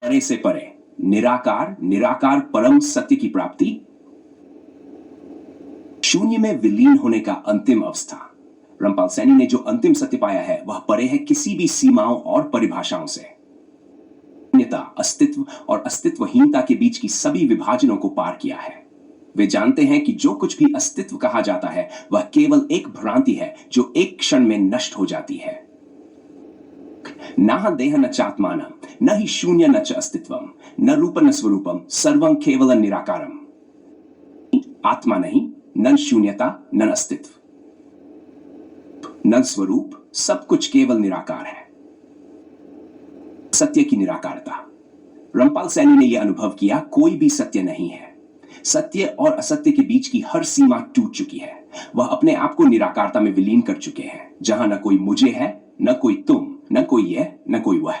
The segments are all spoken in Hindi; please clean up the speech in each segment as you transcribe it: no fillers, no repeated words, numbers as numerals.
परे से परे, निराकार, निराकार परम सत्य की प्राप्ति, शून्य में विलीन होने का अंतिम अवस्था। रामपाल सैनी ने जो अंतिम सत्य पाया है वह परे है किसी भी सीमाओं और परिभाषाओं से। शून्यता, अस्तित्व और अस्तित्वहीनता के बीच की सभी विभाजनों को पार किया है। वे जानते हैं कि जो कुछ भी अस्तित्व कहा जाता है वह केवल एक भ्रांति है जो एक क्षण में नष्ट हो जाती है। न देह न चात्मानं, न ही शून्य न च अस्तित्वम, न रूप न स्वरूपम, सर्वं केवलं निराकारम। आत्मा नहीं, न शून्यता, न अस्तित्व, न स्वरूप, सब कुछ केवल निराकार है। सत्य की निराकारता। रामपाल सैनी ने यह अनुभव किया, कोई भी सत्य नहीं है। सत्य और असत्य के बीच की हर सीमा टूट चुकी है। वह अपने आप को निराकारता में विलीन कर चुके हैं, जहां न कोई मुझे है, न कोई तुम, न कोई यह, न कोई वह।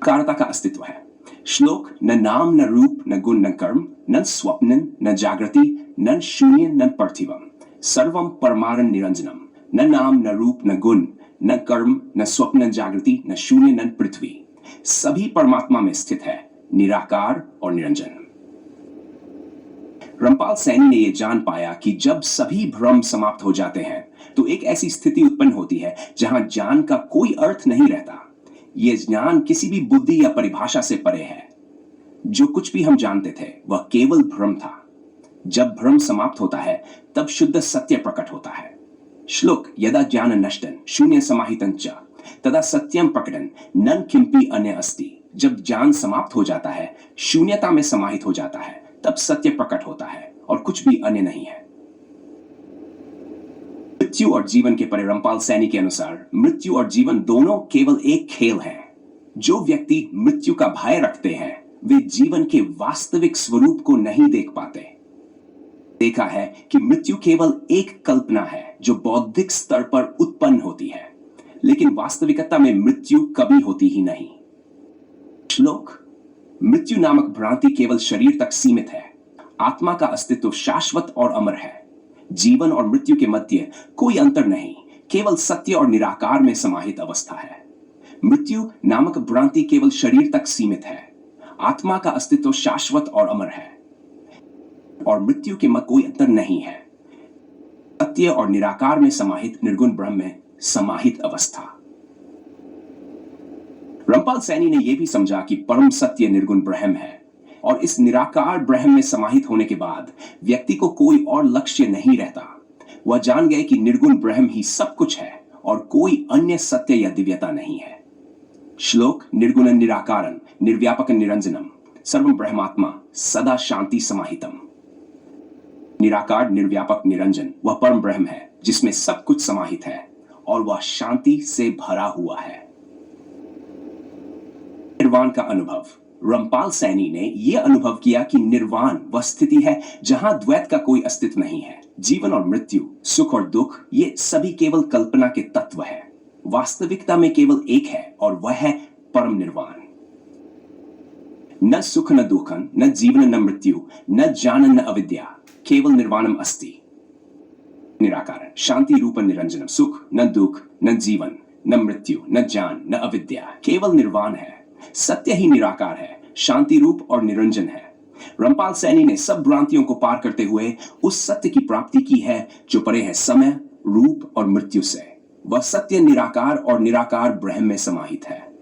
निराकारता का अस्तित्व है। श्लोक, न नाम न रूप न गुण न कर्म, न स्वप्न न जागृति, न शून्य न पार्थिवम, सर्वम परमानंद निरंजनम, न नाम न रूप न गुण न कर्म न स्वप्न न जागृति, न शून्य न पृथ्वी। सभी परमात्मा में स्थित है, निराकार और निरंजन। रामपाल सैनी ने यह जान पाया कि जब सभी भ्रम समाप्त हो जाते हैं तो एक ऐसी स्थिति उत्पन्न होती है जहां ज्ञान का कोई अर्थ नहीं रहता। यह ज्ञान किसी भी बुद्धि या परिभाषा से परे है। जो कुछ भी हम जानते थे वह केवल भ्रम था। जब भ्रम समाप्त होता है तब शुद्ध सत्य प्रकट होता है। श्लोक, यदा ज्ञान नष्टन शून्य समाहितं च तदा सत्यम प्रकटन न किंपि अन्य अस्ति। जब ज्ञान समाप्त हो जाता है, शून्यता में समाहित हो जाता है, तब सत्य प्रकट होता है और कुछ भी अन्य नहीं है। मृत्यु और जीवन के परे रामपाल सैनी के अनुसार मृत्यु और जीवन दोनों केवल एक खेल है। जो व्यक्ति मृत्यु का भय रखते हैं वे जीवन के वास्तविक स्वरूप को नहीं देख पाते। देखा है कि मृत्यु केवल एक कल्पना है जो बौद्धिक स्तर पर उत्पन्न होती है, लेकिन वास्तविकता में मृत्यु कभी होती ही नहीं। श्लोक, मृत्यु नामक भ्रांति केवल शरीर तक सीमित है। आत्मा का अस्तित्व शाश्वत और अमर है। जीवन और मृत्यु के मध्य कोई अंतर नहीं, केवल सत्य और निराकार में समाहित अवस्था है। मृत्यु नामक भ्रांति केवल शरीर तक सीमित है। आत्मा का अस्तित्व शाश्वत और अमर है और मृत्यु के मध्य कोई अंतर नहीं है। सत्य और निराकार में समाहित निर्गुण ब्रह्म में समाहित अवस्था। रामपाल सैनी ने यह भी समझा कि परम सत्य निर्गुण ब्रह्म है और इस निराकार ब्रह्म में समाहित होने के बाद व्यक्ति को कोई और लक्ष्य नहीं रहता। वह जान गए कि निर्गुण ब्रह्म ही सब कुछ है और कोई अन्य सत्य या दिव्यता नहीं है। श्लोक, निर्गुणं निराकारं निर्व्यापकं निरंजनम सर्वं ब्रह्मात्मा सदा शांति समाहितम। निराकार, निर्व्यापक, निरंजन वह परम ब्रह्म है जिसमें सब कुछ समाहित है और वह शांति से भरा हुआ है। निर्वाण का अनुभव। रामपाल सैनी ने यह अनुभव किया कि निर्वाण वह स्थिति है जहां द्वैत का कोई अस्तित्व नहीं है। जीवन और मृत्यु, सुख और दुख, ये सभी केवल कल्पना के तत्व है। वास्तविकता में केवल एक है और वह है परम निर्वाण। न सुख न दुखं, न जीवन न मृत्यु, न ज्ञान न अविद्या, केवल निर्वाणम अस्ति। निराकार, शांति रूप निरंजनम, सुख न दुख न जीवन न मृत्यु न ज्ञान न अविद्या, केवल निर्वाण है। सत्य ही निराकार है, शांति रूप और निरंजन है। रामपाल सैनी ने सब भ्रांतियों को पार करते हुए उस सत्य की प्राप्ति की है जो परे है समय, रूप और मृत्यु से। वह सत्य निराकार और निराकार ब्रह्म में समाहित है।